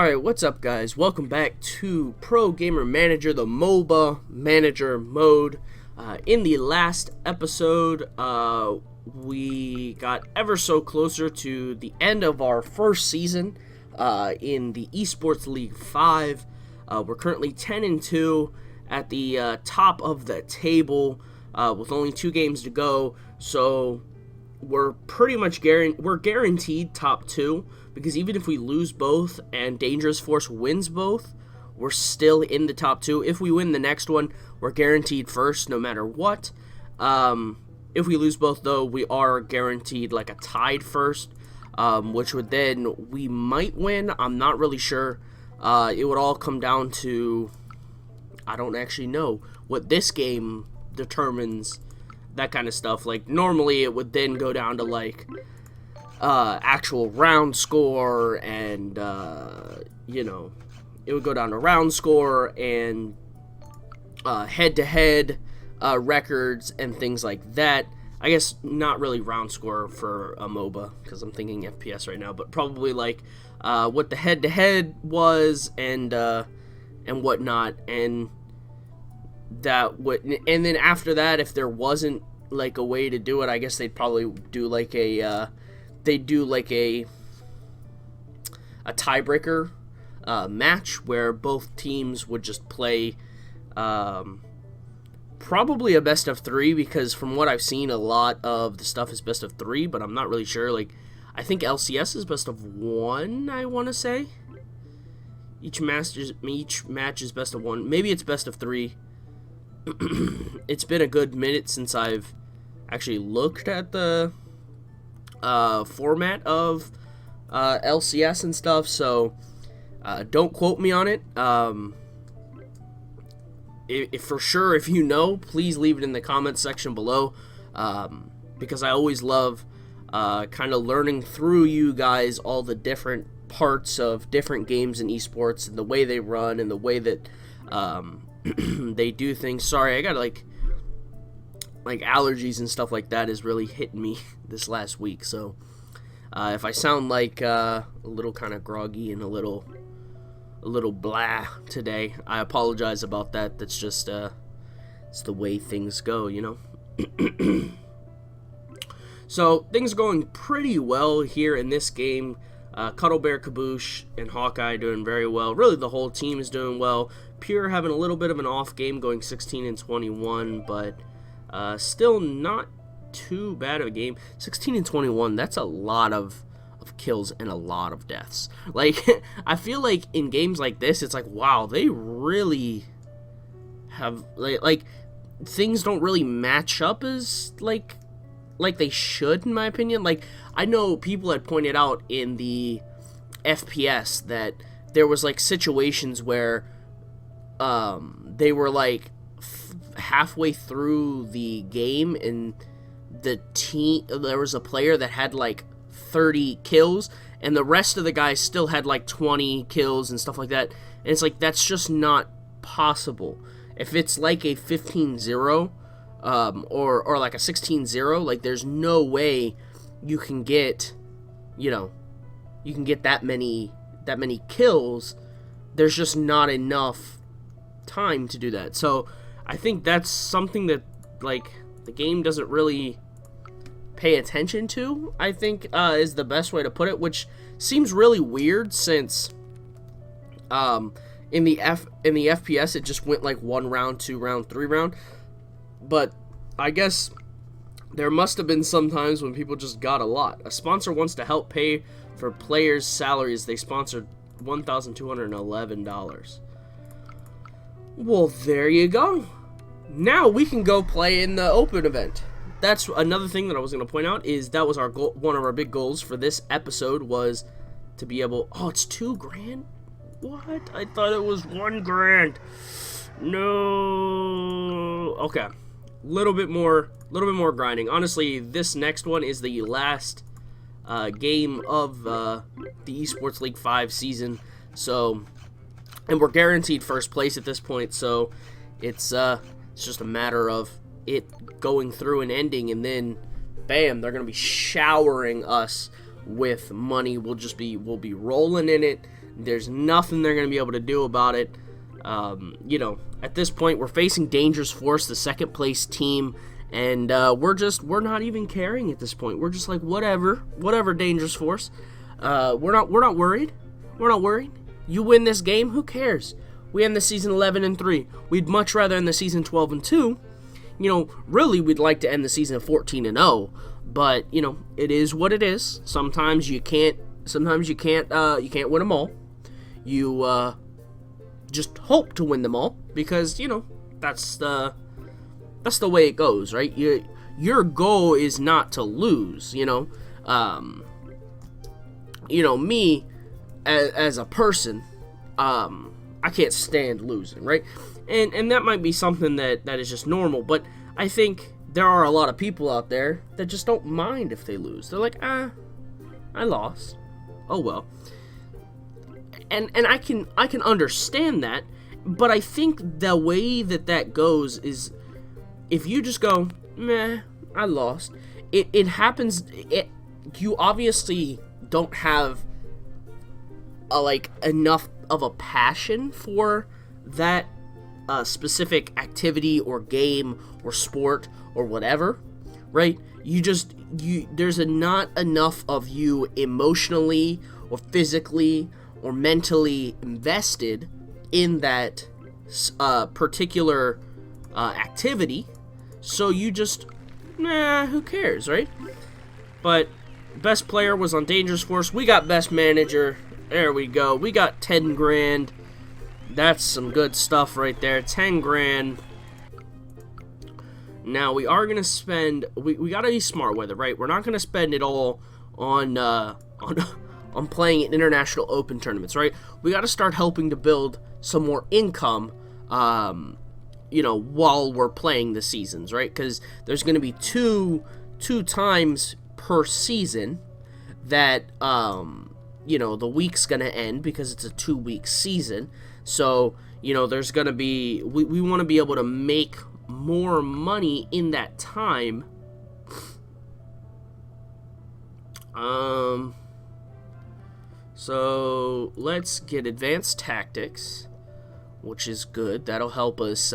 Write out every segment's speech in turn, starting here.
Alright, what's up guys? Welcome back to Pro Gamer Manager, the Moba Manager mode. In the last episode, we got ever so closer to the end of our first season in the eSports League 5. We're currently 10-2 at the top of the table with only 2 games to go, so we're pretty much guaranteed top 2, because even if we lose both and Dangerous Force wins both, we're still in the top 2. If we win the next one, we're guaranteed first no matter what. If we lose both, though, we are guaranteed like a tied first, which would then we might win. I'm not really sure. It would all come down to, I don't actually know what this game determines, that kind of stuff. Like normally it would then go down to like actual round score, and you know, it would go down to round score and head-to-head records and things like that. I guess not really round score for a MOBA, because I'm thinking FPS right now, but probably like what the head-to-head was and whatnot, and that would, and then after that, if there wasn't like a way to do it, I guess they'd probably do like a tiebreaker match where both teams would just play probably a best of 3, because from what I've seen, a lot of the stuff is best of 3, but I'm not really sure. Like, I think LCS is best of 1, I want to say. Each match is best of 1. Maybe it's best of 3. It's been a good minute since I've actually looked at the format of LCS and stuff, so don't quote me on it. If for sure, if you know, please leave it in the comments section below, because I always love kind of learning through you guys all the different parts of different games in esports and the way they run and the way that they do things. Sorry, I got like allergies and stuff like that is really hitting me this last week, so if I sound like a little kind of groggy and a little blah today, I apologize about that. That's just it's the way things go, you know. So things are going pretty well here in this game. Cuddle Bear, Kaboosh, and Hawkeye doing very well. Really, the whole team is doing well. Pure having a little bit of an off game, going 16-21, but still not too bad of a game. 16-21, that's a lot of kills and a lot of deaths. Like, I feel like in games like this, it's like, wow, they really have, like things don't really match up as, like they should, in my opinion. Like, I know people had pointed out in the FPS that there was, like, situations where they were, like, halfway through the game, and there was a player that had like 30 kills, and the rest of the guys still had like 20 kills and stuff like that. And it's like, that's just not possible. If it's like a 15-0 or like a 16-0, like there's no way you can get, you know, you can get that many kills. There's just not enough time to do that. So I think that's something that, like, the game doesn't really pay attention to, I think, is the best way to put it, which seems really weird, since in the FPS it just went like 1 round, 2 round, 3 round. But I guess there must have been some times when people just got a lot. A sponsor wants to help pay for players' salaries. They sponsored $1,211. Well, there you go. Now we can go play in the open event. That's another thing that I was going to point out, is that was our goal. One of our big goals for this episode was to be able... Oh, it's $2 grand? What? I thought it was $1 grand. No. Okay. Little bit more grinding. Honestly, this next one is the last game of the eSports League 5 season. So, and we're guaranteed first place at this point, so it's just a matter of it going through and ending, and then bam, they're gonna be showering us with money. We'll be rolling in it. There's nothing they're going to be able to do about it. At this point, we're facing Dangerous Force, the second place team, and we're not even caring at this point. We're just like, whatever, Dangerous Force. We're not worried. We're not worried. You win this game, who cares? We end the season 11-3. We'd much rather end the season 12-2. Really, we'd like to end the season 14-0. But it is what it is. Sometimes you can't. You can't win them all. You just hope to win them all because that's the way it goes, right? Your goal is not to lose. Me as a person, I can't stand losing, right? And that might be something that is just normal, but I think there are a lot of people out there that just don't mind if they lose. They're like, I lost. Oh well. And I can understand that, but I think the way that goes is if you just go, meh, I lost. It happens. You obviously don't have enough of a passion for that specific activity or game or sport or whatever, right? There's not enough of you emotionally or physically or mentally invested in that particular activity, so you just, who cares, right? But best player was on Dangerous Force. We got best manager. There we go. We got 10 grand. That's some good stuff right there. 10 grand. Now we are gonna spend. We gotta be smart with it, right? We're not gonna spend it all on playing in international open tournaments, right? We gotta start helping to build some more income, while we're playing the seasons, right? Because there's gonna be two times per season that the week's gonna end because it's a 2-week season. So there's gonna be we want to be able to make more money in that time. So let's get advanced tactics, which is good. That'll help us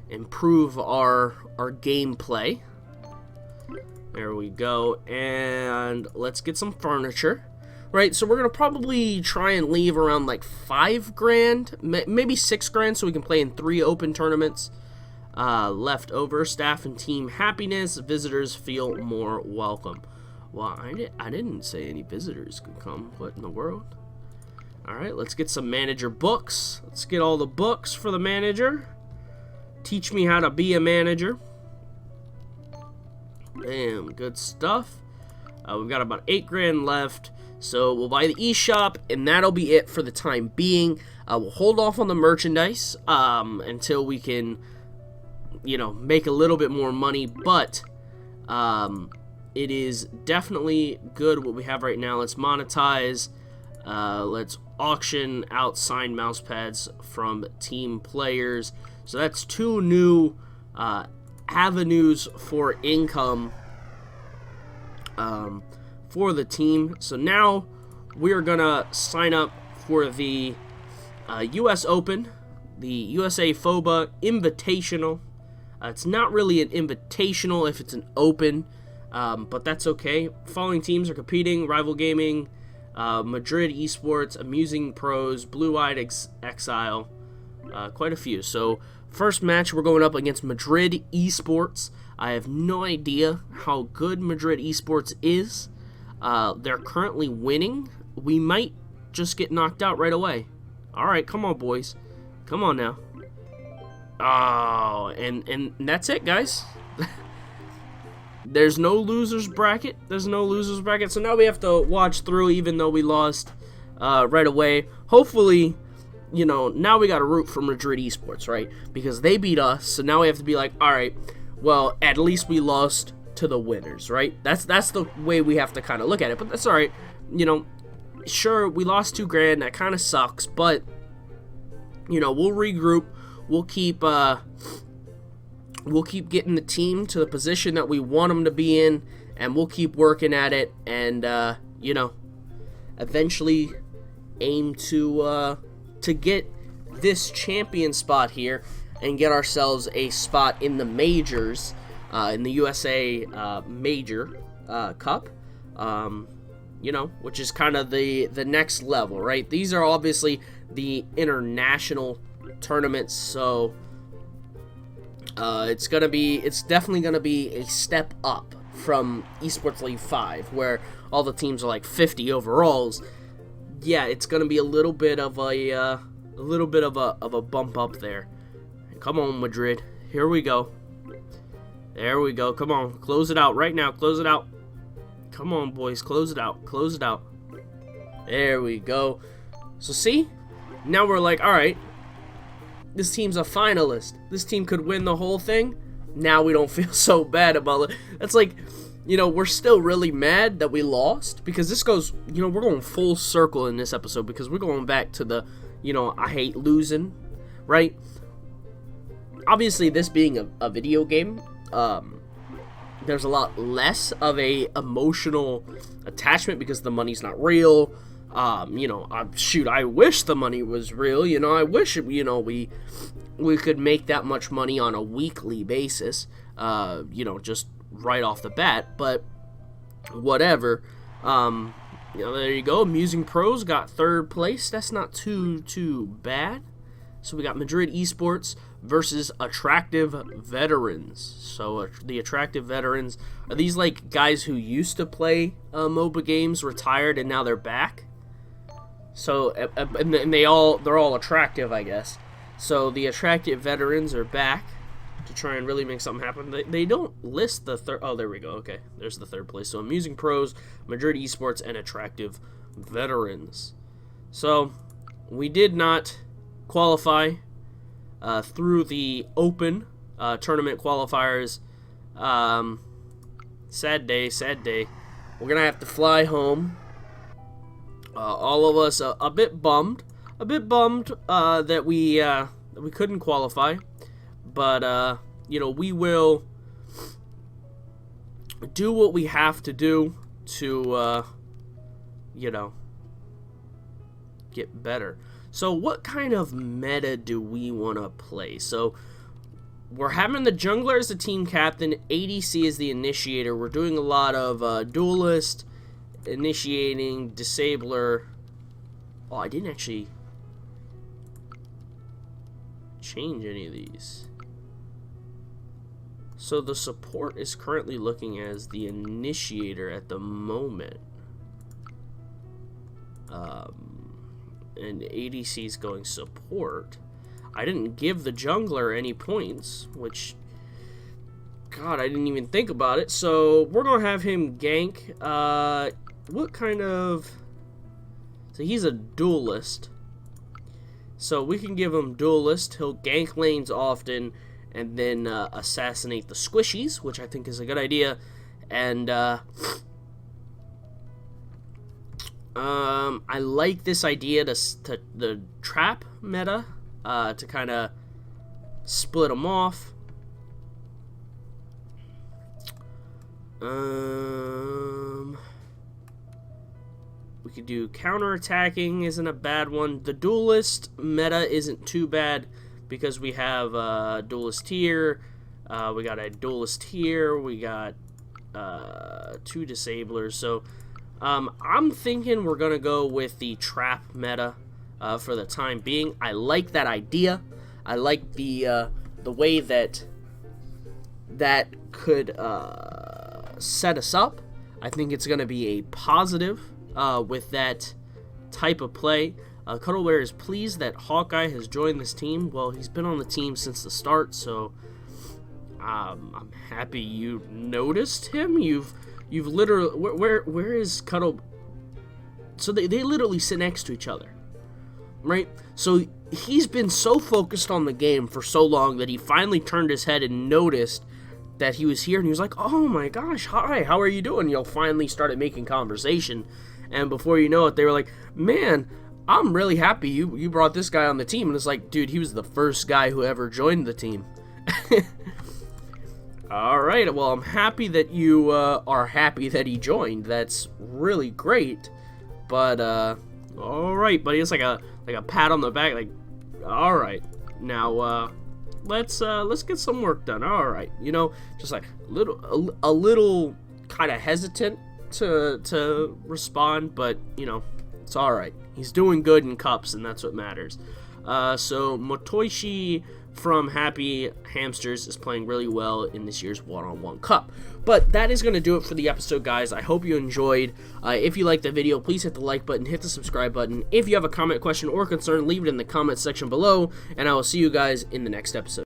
improve our gameplay. There we go. And let's get some furniture. Right, so we're going to probably try and leave around like 5 grand, maybe 6 grand, so we can play in 3 open tournaments. Left over, staff and team happiness, visitors feel more welcome. Well, I didn't say any visitors could come. What in the world? Alright, let's get some manager books. Let's get all the books for the manager. Teach me how to be a manager. Damn, good stuff. We've got about 8 grand left. So we'll buy the eShop, and that'll be it for the time being. We'll hold off on the merchandise until we can, make a little bit more money. But it is definitely good what we have right now. Let's monetize. Let's auction out signed mouse pads from team players. So that's 2 new avenues for income for the team. So now we're gonna sign up for the US Open, the USA FOBA Invitational. It's not really an invitational if it's an open, but that's okay. Following teams are competing: Rival Gaming, Madrid eSports, Amusing Pros, Blue Eyed Exile, quite a few. So first match, we're going up against Madrid eSports. I have no idea how good Madrid eSports is. They're currently winning. We might just get knocked out right away. Alright, come on, boys. Come on now. Oh, and that's it, guys. There's no losers bracket. So now we have to watch through, even though we lost right away. Hopefully, now we got to root for Madrid eSports, right? Because they beat us, so now we have to be like, alright, well, at least we lost to the winners, right? That's the way we have to kind of look at it, but that's all right. Sure, we lost 2 grand. That kind of sucks, but we'll regroup. We'll keep getting the team to the position that we want them to be in, and we'll keep working at it. And eventually, aim to get this champion spot here and get ourselves a spot in the majors, in the USA Major Cup, which is kind of the next level, right? These are obviously the international tournaments, so it's definitely gonna be a step up from eSports League 5, where all the teams are like 50 overalls. Yeah, it's gonna be a little bit of a bump up there. Come on, Madrid. Here we go. There we go. Come on, close it out right now. Close it out. Come on, boys, close it out. Close it out. There we go. So see, now we're like, all right, this team's a finalist. This team could win the whole thing. Now we don't feel so bad about it. That's like, we're still really mad that we lost, because this goes, we're going full circle in this episode, because we're going back to the, I hate losing, right? Obviously, this being a video game, there's a lot less of a emotional attachment because the money's not real. I wish the money was real. I wish, we could make that much money on a weekly basis, just right off the bat, but whatever. There you go. Amusing Pros got 3rd place. That's not too bad. So we got Madrid Esports versus Attractive Veterans. So the Attractive Veterans, are these like guys who used to play Moba games, retired, and now they're back? So and they're all attractive, I guess. So the Attractive Veterans are back to try and really make something happen. They don't list the third. Oh, there we go. Okay, there's the 3rd place. So Amusing Pros, Madrid Esports, and Attractive Veterans. So we did not qualify through the open tournament qualifiers. Sad day. We're gonna have to fly home. All of us a bit bummed that we couldn't qualify, but we will do what we have to do to get better. So what kind of meta do we want to play? So we're having the jungler as the team captain, ADC as the initiator. We're doing a lot of duelist, initiating, disabler. Oh, I didn't actually change any of these. So the support is currently looking as the initiator at the moment. And ADC is going support. I didn't give the jungler any points, which, God, I didn't even think about it. So we're gonna have him gank. What kind of? So he's a duelist. So we can give him duelist. He'll gank lanes often, and then assassinate the squishies, which I think is a good idea. And I like this idea to the trap meta, to kind of split them off. We could do counter-attacking, isn't a bad one. The duelist meta isn't too bad because we have a duelist here, we got a duelist here, we got 2 disablers. So I'm thinking we're gonna go with the trap meta for the time being. I like that idea. I like the way that could set us up. I think it's gonna be a positive with that type of play. Cuddlebear is pleased that Hawkeye has joined this team. Well, he's been on the team since the start, so I'm happy you noticed him. You've literally, where is Cuddle? So they literally sit next to each other, right? So he's been so focused on the game for so long that he finally turned his head and noticed that he was here, and he was like, "Oh my gosh, hi, how are you doing?" Finally started making conversation, and before you know it, they were like, "Man, I'm really happy you brought this guy on the team." And it's like, dude, he was the first guy who ever joined the team. All right, well, I'm happy that you are happy that he joined. That's really great. But All right, buddy. It's like a pat on the back. Like, all right, now let's get some work done. All right, just like a little kind of hesitant to respond, but it's all right. He's doing good in cups, and that's what matters. So Motoishi from Happy Hamsters is playing really well in this year's one-on-one cup. But that is going to do it for the episode, guys. I hope you enjoyed. If you liked the video, please hit the like button, hit the subscribe button. If you have a comment, question, or concern, leave it in the comment section below, and I will see you guys in the next episode.